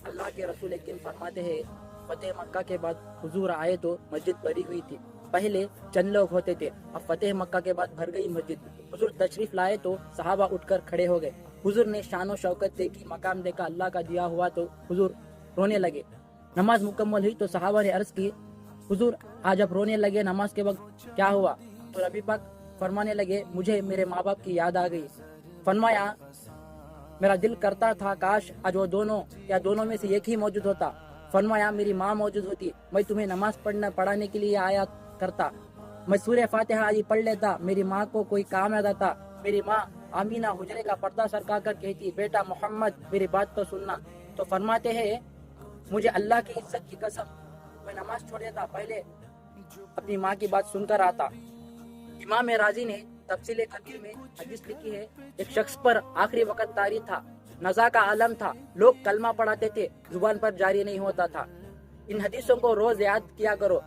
اللہ کے رسول ایک دن فرماتے ہیں فتح مکہ کے بعد حضور آئے تو مسجد بھری ہوئی تھی. پہلے چند لوگ ہوتے تھے, اب فتح مکہ کے بعد بھر گئی مسجد. حضور تشریف لائے تو صحابہ اٹھ کر کھڑے ہو گئے. حضور نے شان و شوکت دیکھی, مقام دیکھا اللہ کا دیا ہوا تو حضور رونے لگے. نماز مکمل ہوئی تو صحابہ نے عرض کی حضور آج آپ رونے لگے, نماز کے وقت کیا ہوا؟ تو نبی پاک فرمانے لگے مجھے میرے ماں باپ کی یاد آ گئی. فرمایا میرا دل کرتا تھا کاش آج وہ دونوں یا دونوں میں سے ایک ہی موجود ہوتا. فرمایا میری ماں موجود ہوتی, میں تمہیں نماز پڑھانے کے لیے آیا کرتا, میں سورہ فاتحہ آج پڑھ لیتا, میری ماں کو کوئی کام یاد آتا. میری ماں آمینہ حجرے کا پردہ سرکا کر کہتی بیٹا محمد میری بات تو سننا. تو فرماتے ہیں مجھے اللہ کی عزت کی قسم میں نماز چھوڑ دیتا, پہلے اپنی ماں کی بات سن کر آتا. امام راضی نے تفصیل کبیر میں حدیث لکھی ہے, ایک شخص پر آخری وقت طاری تھا, نزا کا عالم تھا, لوگ کلمہ پڑھاتے تھے, زبان پر جاری نہیں ہوتا تھا. ان حدیثوں کو روز یاد کیا کرو.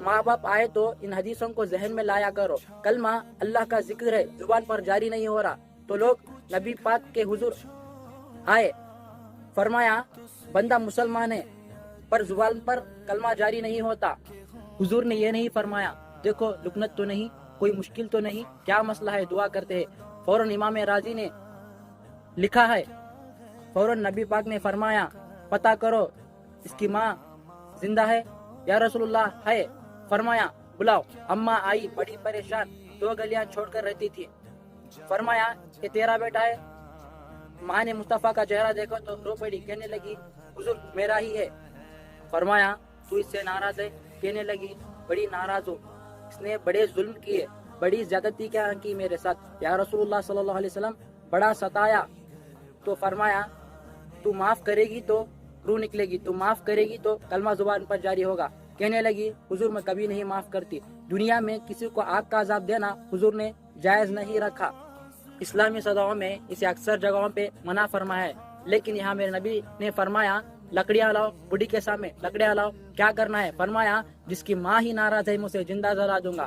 ماں باپ آئے تو ان حدیثوں کو ذہن میں لایا کرو. کلمہ اللہ کا ذکر ہے, زبان پر جاری نہیں ہو رہا. تو لوگ نبی پاک کے حضور آئے, فرمایا بندہ مسلمان ہے پر زبان پر کلمہ جاری نہیں ہوتا. حضور نے یہ نہیں فرمایا دیکھو لکنت تو نہیں, کوئی مشکل تو نہیں, کیا مسئلہ ہے, دعا کرتے ہیں. فوراً امام راضی نے لکھا ہے, فوراً نبی پاک نے فرمایا پتہ کرو اس کی ماں زندہ ہے؟ یا رسول اللہ ہے. فرمایا بلاؤ. اماں آئی بڑی پریشان, 2 گلیاں چھوڑ کر رہتی تھی. فرمایا کہ تیرا بیٹا ہے؟ ماں نے مصطفیٰ کا چہرہ دیکھا تو رو پڑی, کہنے لگی حضور میرا ہی ہے. فرمایا تو اس سے ناراض ہے؟ کہنے لگی بڑی ناراض ہو, اس نے بڑے ظلم کیے, بڑی زیادتی کیا کی میرے ساتھ. یا رسول اللہ صلی اللہ علیہ وسلم بڑا ستایا. تو فرمایا تو معاف کرے گی تو روح نکلے گی, تو معاف کرے گی تو کلمہ زبان پر جاری ہوگا. کہنے لگی حضور میں کبھی نہیں معاف کرتی. دنیا میں کسی کو آگ کا عذاب دینا حضور نے جائز نہیں رکھا. اسلامی صداؤں میں اسے اکثر جگہوں پہ منع فرمایا ہے, لیکن یہاں میرے نبی نے فرمایا لکڑیاں لاؤ, بڑھی کے سامنے لکڑیاں لاؤ, کیا کرنا ہے؟ فرمایا جس کی ماں ہی ناراض ہے مجھے زندہ جلا دوں گا.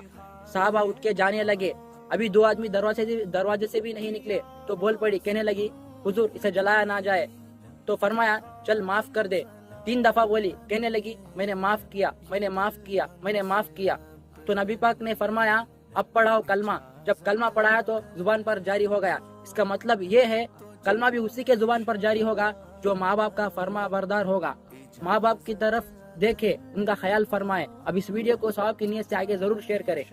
صحابہ اٹھ کے جانے لگے. ابھی 2 آدمی دروازے سے بھی نہیں نکلے تو بول پڑی, کہنے لگی حضور اسے جلایا نہ جائے. تو فرمایا چل معاف کر دے. 3 دفعہ بولی, کہنے لگی میں نے معاف کیا, میں نے معاف کیا, میں نے معاف کیا. تو نبی پاک نے فرمایا اب پڑھاؤ کلمہ. جب کلمہ پڑھایا تو زبان پر جاری ہو گیا. اس کا مطلب یہ ہے کلمہ بھی اسی کے زبان پر جاری ہوگا جو ماں باپ کا فرما بردار ہوگا. ماں باپ کی طرف دیکھے, ان کا خیال فرمائے. اب اس ویڈیو کو ثواب کی نیت سے آگے ضرور شیئر کریں.